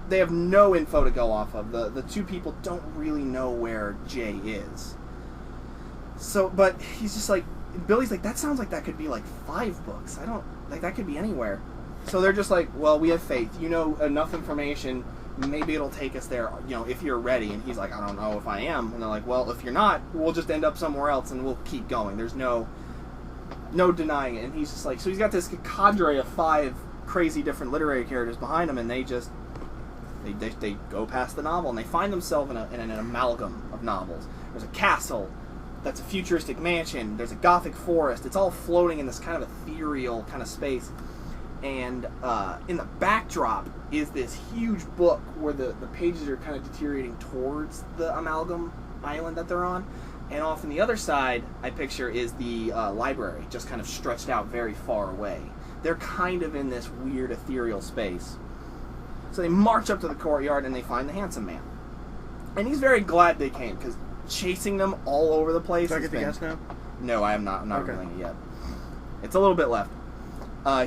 They have no info to go off of. The two people don't really know where Jay is. So, but he's just like, Billy's like, that sounds like that could be like 5 books. That could be anywhere. So they're just like, well, we have faith. You know enough information. Maybe it'll take us there, if you're ready. And he's like, I don't know if I am. And they're like, well, if you're not, we'll just end up somewhere else and we'll keep going. There's no denying it. And he's just like, so he's got this cadre of 5 crazy different literary characters behind him, and they just, they go past the novel, and they find themselves in an amalgam of novels. There's a castle that's a futuristic mansion. There's a gothic forest. It's all floating in this kind of ethereal kind of space. And in the backdrop is this huge book where the pages are kind of deteriorating towards the amalgam island that they're on. And off on the other side, I picture, is the library, just kind of stretched out very far away. They're kind of in this weird ethereal space. So they march up to the courtyard and they find the handsome man. And he's very glad they came, because chasing them all over the place. Do I get the guess now? No, I am not. I'm not okay. revealing it yet. It's a little bit left.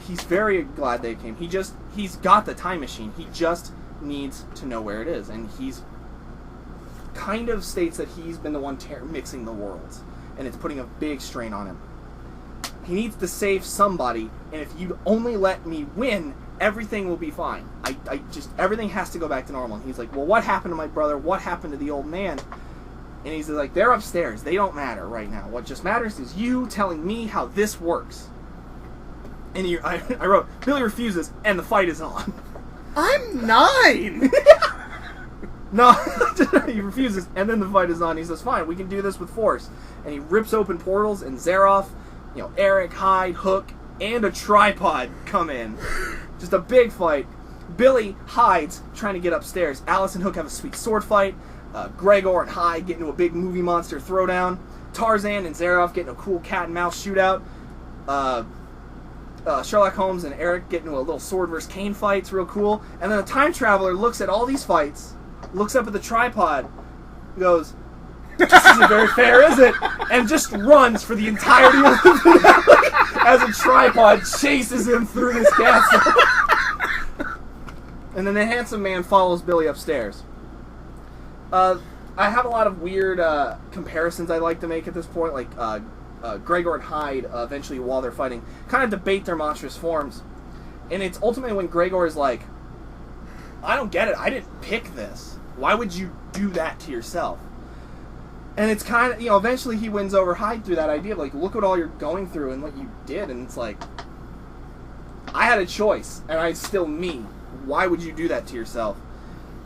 He's very glad they came. He's got the time machine. He just needs to know where it is, and he's kind of states that he's been the one mixing the worlds, and it's putting a big strain on him. He needs to save somebody, and if you only let me win, everything will be fine. Everything has to go back to normal. And he's like, well, what happened to my brother? What happened to the old man? And he's like, they're upstairs. They don't matter right now. What just matters is you telling me how this works. And I wrote, Billy refuses, and the fight is on. I'm 9! No, he refuses, and then the fight is on. He says, fine, we can do this with force. And he rips open portals, and Zaroff, Eric, Hyde, Hook, and a tripod come in. Just a big fight. Billy hides, trying to get upstairs. Alice and Hook have a sweet sword fight. Gregor and Hyde get into a big movie monster throwdown. Tarzan and Zaroff get in a cool cat and mouse shootout. Sherlock Holmes and Eric get into a little sword versus cane fight. It's real cool. And then a time traveler looks at all these fights, looks up at the tripod, goes, "This isn't very fair, is it?" And just runs for the entirety of the finale as a tripod chases him through this castle. And then the handsome man follows Billy upstairs. I have a lot of weird comparisons I like to make at this point, like Gregor and Hyde eventually, while they're fighting, kind of debate their monstrous forms. And it's ultimately when Gregor is like, "I don't get it. I didn't pick this. Why would you do that to yourself?" And it's kind of, eventually he wins over Hyde through that idea of like, look what all you're going through and what you did. And it's like, I had a choice, and I'm still me. Why would you do that to yourself?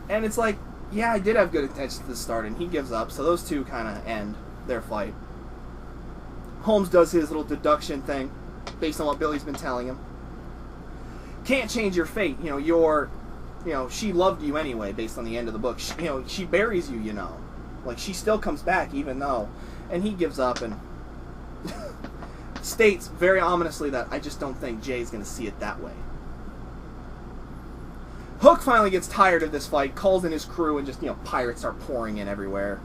And it's like, yeah, I did have good intentions at the start, and he gives up. So those two kind of end their fight. Holmes does his little deduction thing based on what Billy's been telling him. Can't change your fate. She loved you anyway based on the end of the book. She buries you, Like, she still comes back even though. And he gives up and states very ominously that I just don't think Jay's going to see it that way. Hook finally gets tired of this fight, calls in his crew, and just, pirates start pouring in everywhere.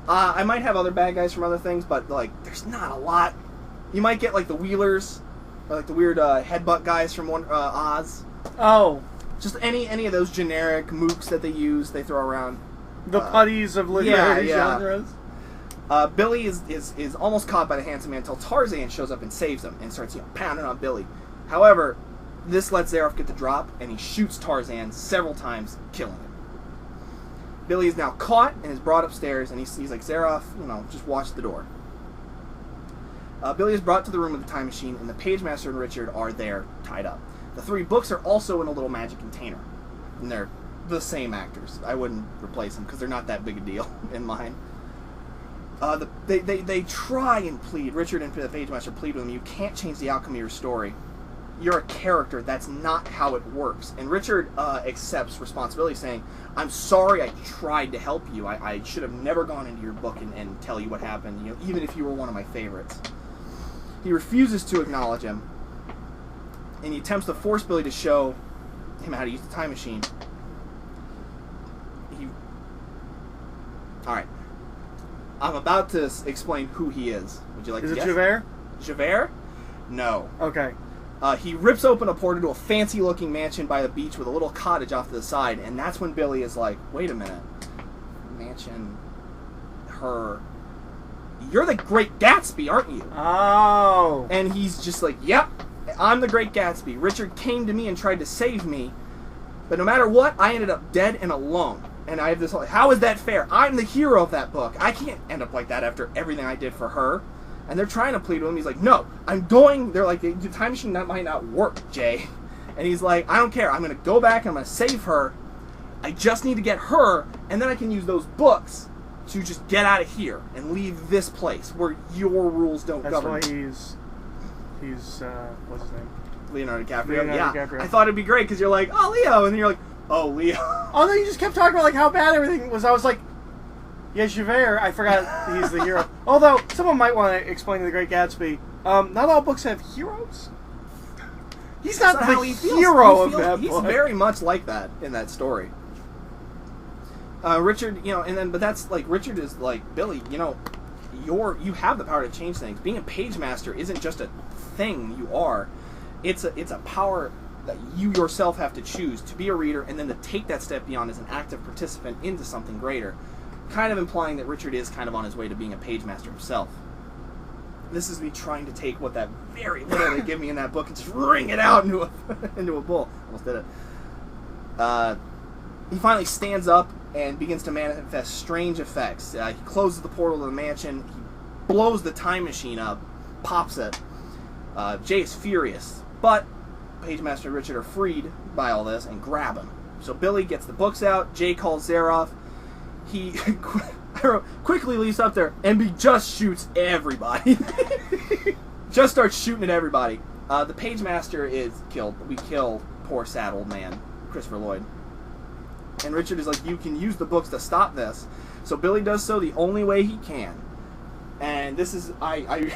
I might have other bad guys from other things, but, like, there's not a lot. You might get, like, the Wheelers, or, like, the weird headbutt guys from Oz. Oh. Just any of those generic mooks that they throw around. The putties of literary genres. Billy is almost caught by the handsome man until Tarzan shows up and saves him and starts, pounding on Billy. However, this lets Zaroff get the drop, and he shoots Tarzan several times, killing him. Billy is now caught and is brought upstairs, and he's like, Zaroff, just watch the door. Billy is brought to the room of the time machine, and the Pagemaster and Richard are there, tied up. The 3 books are also in a little magic container, and they're the same actors. I wouldn't replace them, because they're not that big a deal in mine. They try and plead, Richard and the Pagemaster plead with him, you can't change the outcome of your story. You're a character. That's not how it works. And Richard accepts responsibility, saying, I'm sorry I tried to help you. I should have never gone into your book and tell you what happened, even if you were one of my favorites. He refuses to acknowledge him, and he attempts to force Billy to show him how to use the time machine. Alright. I'm about to explain who he is. Would you like to guess? Is it Javert? Javert? No. Okay. He rips open a portal to a fancy-looking mansion by the beach with a little cottage off to the side, and that's when Billy is like, wait a minute. Mansion... her... You're the Great Gatsby, aren't you? Oh. And he's just like, yep, I'm the Great Gatsby. Richard came to me and tried to save me, but no matter what, I ended up dead and alone. And I have this whole, how is that fair? I'm the hero of that book. I can't end up like that after everything I did for her. And they're trying to plead with him. He's like, no, I'm going. They're like, the time machine might not work, Jay. And he's like, I don't care. I'm going to go back and I'm going to save her. I just need to get her, and then I can use those books to just get out of here and leave this place where your rules don't govern. That's why he's what's his name? Leonardo DiCaprio. Leonardo DiCaprio. I thought it'd be great because you're like, oh, Leo. And then you're like, oh, Leo. Oh, no, you just kept talking about like how bad everything was. I was like, yeah, Javert, I forgot he's the hero. Although, someone might want to explain to The Great Gatsby, not all books have heroes. He's not the hero of that book. He's very much like that in that story. Richard, but that's like, Richard is like, Billy, you have the power to change things. Being a Pagemaster isn't just a thing you are. It's a power that you yourself have to choose to be a reader and then to take that step beyond as an active participant into something greater. Kind of implying that Richard is kind of on his way to being a Pagemaster himself. This is me trying to take what that very little they give me in that book and just wring it out into a bull. Almost did it. He finally stands up and begins to manifest strange effects. He closes the portal to the mansion. He blows the time machine up, pops it. Jay is furious, but Pagemaster and Richard are freed by all this and grab him. So Billy gets the books out. Jay calls Zaroff. He quickly leaps up there and just shoots everybody. Just starts shooting at everybody. The Pagemaster is killed. We kill poor sad old man, Christopher Lloyd. And Richard is like, you can use the books to stop this. So Billy does so the only way he can. And this is I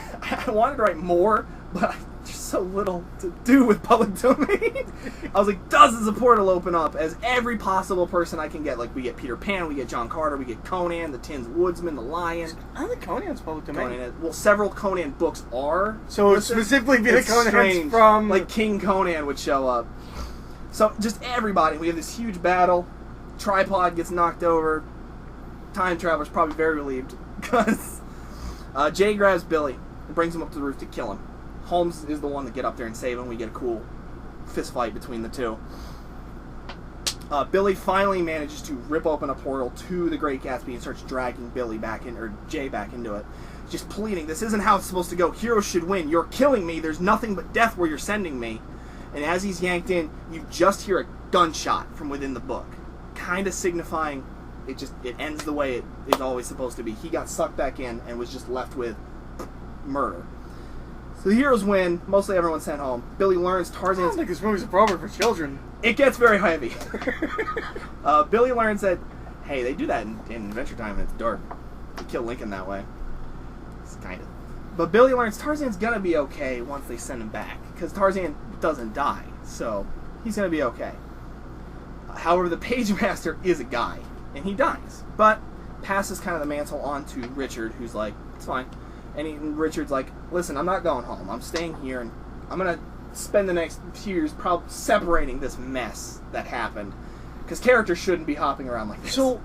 wanted to write more, but there's so little to do with public domain. I was like, dozens of portal open up as every possible person I can get. Like, we get Peter Pan, we get John Carter, we get Conan, the Tin Woodsman, the Lion. I don't think Conan's public domain. Well, several Conan books are. So it would specifically be the Conan's from... Like, King Conan would show up. So, just everybody. We have this huge battle. Tripod gets knocked over. Time Traveler's probably very relieved. Because Jay grabs Billy and brings him up to the roof to kill him. Holmes is the one to get up there and save him. We get a cool fist fight between the two. Billy finally manages to rip open a portal to the Great Gatsby and starts dragging Billy back in, or Jay back into it. Just pleading, this isn't how it's supposed to go. Heroes should win. You're killing me. There's nothing but death where you're sending me. And as he's yanked in, you just hear a gunshot from within the book. Kind of signifying it ends the way it is always supposed to be. He got sucked back in and was just left with murder. So the heroes win. Mostly everyone's sent home. Billy learns Tarzan's... I don't think this movie's appropriate for children. It gets very heavy. Billy learns that, hey, they do that in Adventure Time and it's dark. They kill Lincoln that way. It's kind of... But Billy learns Tarzan's gonna be okay once they send him back. Because Tarzan doesn't die. So he's gonna be okay. However, the Pagemaster is a guy. And he dies. But passes kind of the mantle on to Richard, who's like, it's fine. And Richard's like, listen, I'm not going home. I'm staying here, and I'm going to spend the next few years probably separating this mess that happened. Because characters shouldn't be hopping around like this. So,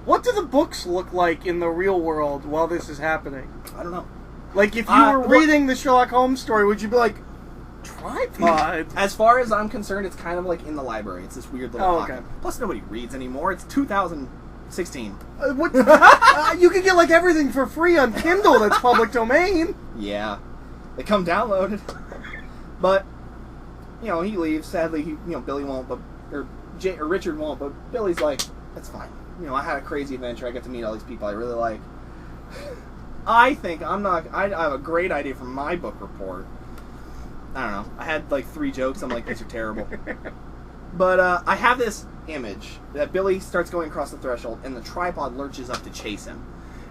what do the books look like in the real world while this is happening? I don't know. Like, if you were reading the Sherlock Holmes story, would you be like, tripod? As far as I'm concerned, it's kind of like in the library. It's this weird little pocket. Okay. Plus, nobody reads anymore. It's 2016. You can get like everything for free on Kindle that's public domain. Yeah, they come downloaded. But he leaves. Sadly, Billy won't, or Richard won't. But Billy's like, that's fine. I had a crazy adventure. I got to meet all these people I really like. I think I have a great idea for my book report. I don't know. I had like 3 jokes. I'm like, these are terrible. But I have this image that Billy starts going across the threshold, and the tripod lurches up to chase him.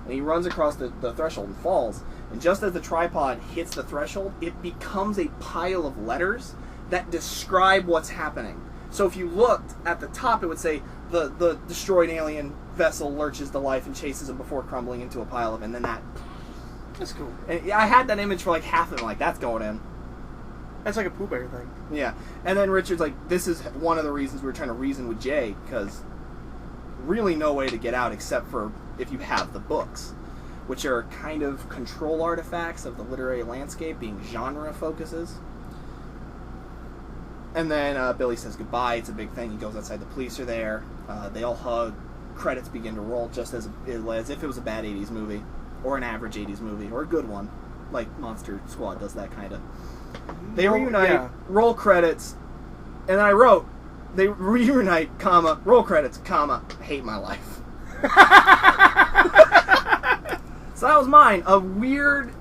And he runs across the threshold and falls. And just as the tripod hits the threshold, it becomes a pile of letters that describe what's happening. So if you looked at the top, it would say, the destroyed alien vessel lurches to life and chases him before crumbling into a pile of... And then that... That's cool. And I had that image for like half of it. Like, that's going in. That's like a Pooh Bear thing. Yeah. And then Richard's like, this is one of the reasons we're trying to reason with Jay, because really no way to get out except for if you have the books, which are kind of control artifacts of the literary landscape, being genre focuses. And then Billy says goodbye. It's a big thing. He goes outside. The police are there. They all hug. Credits begin to roll just as if it was a bad 80s movie, or an average 80s movie, or a good one, like Monster Squad does that kind of. They reunite, roll credits, and then I wrote, they reunite, comma, roll credits, comma, hate my life. So that was mine. A weird,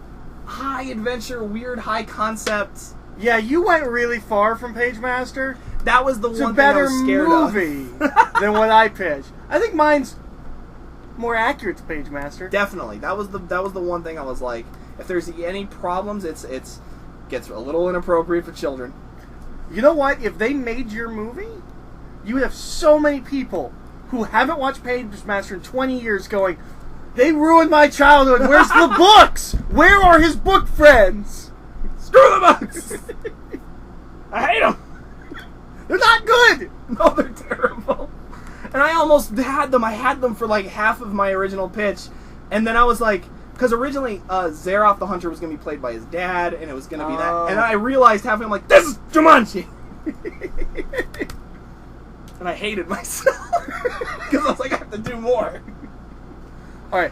high adventure, weird, high concept. Yeah, you went really far from Pagemaster. That was the one thing I was scared of. It's a better movie than what I pitched. I think mine's more accurate to Pagemaster. Definitely. That was the one thing I was like, if there's any problems, it's gets a little inappropriate for children. You know what? If they made your movie, you would have so many people who haven't watched Pagemaster in 20 years going, they ruined my childhood. Where's the books? Where are his book friends? Screw the books! I hate them! They're not good! No, they're terrible. And I almost had them. I had them for like half of my original pitch. And then I was like, because originally Zaroff the Hunter was going to be played by his dad, and it was going to be that. And I realized halfway, I'm like, this is Jumanji! And I hated myself. Because I was like, I have to do more. Alright,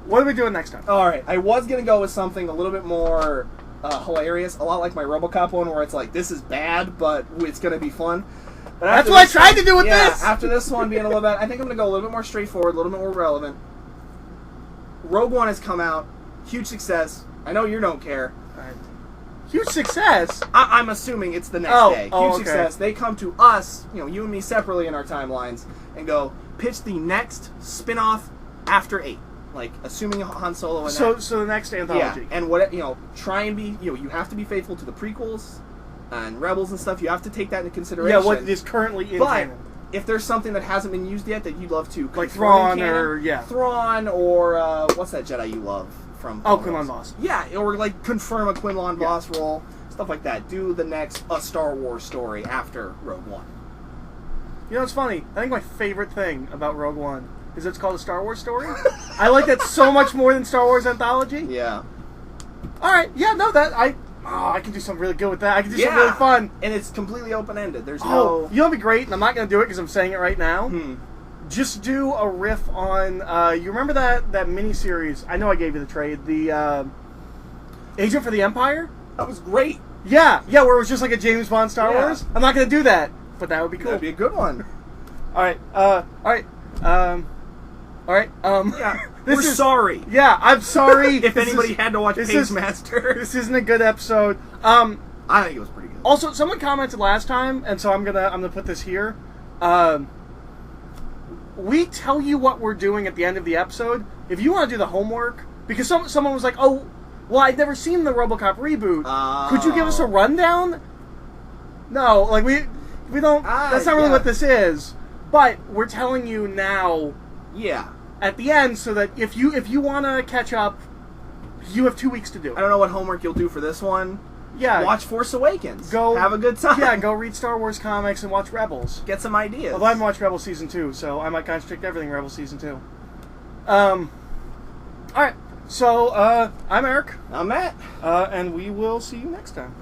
what are we doing next time? Alright, I was going to go with something a little bit more hilarious, a lot like my RoboCop one, where it's like, this is bad, but it's going to be fun. But that's what I tried to do with this! After this one being a little bit, I think I'm going to go a little bit more straightforward, a little bit more relevant. Rogue One has come out, huge success. I know you don't care. Huge success? I'm assuming it's the next day. Huge success. They come to us, you and me separately in our timelines, and go, pitch the next spin-off after 8. Like, assuming Han Solo and so the next anthology. Yeah, and what, try and be, you have to be faithful to the prequels and Rebels and stuff. You have to take that into consideration. Yeah, what is currently in but canon. If there's something that hasn't been used yet that you'd love to, like Thrawn or Thrawn or what's that Jedi you love from? Quinlan Vos. Yeah, or like confirm a Quinlan Vos role, stuff like that. Do the next Star Wars story after Rogue One. You know, it's funny. I think my favorite thing about Rogue One is it's called a Star Wars story. I like that so much more than Star Wars Anthology. Yeah. All right. Yeah. No. I can do something really good with that. I can do something really fun. And it's completely open-ended. There's no... You know what'd be great? And I'm not going to do it because I'm saying it right now. Just do a riff on... you remember that miniseries? I know I gave you the trade. The Agent for the Empire? That was great. Yeah. Yeah, where it was just like a James Bond Star Wars. I'm not going to do that. But that would be cool. That'd be a good one. All right. All right. Yeah. We're sorry. Yeah, I'm sorry. If anybody had to watch Pagemaster. This isn't a good episode. I think it was pretty good. Also, someone commented last time, and so I'm gonna put this here. We tell you what we're doing at the end of the episode. If you want to do the homework, because someone was like, "Oh, well, I'd never seen the RoboCop reboot. Could you give us a rundown?" No, like we don't. That's not really what this is. But we're telling you now. Yeah. At the end, so that if you want to catch up, you have 2 weeks to do it. I don't know what homework you'll do for this one. Yeah. Watch Force Awakens. Go have a good time. Yeah, go read Star Wars comics and watch Rebels. Get some ideas. Although I haven't watched Rebels Season 2, so I might contradict everything Rebels Season 2. Alright, so I'm Eric. I'm Matt. And we will see you next time.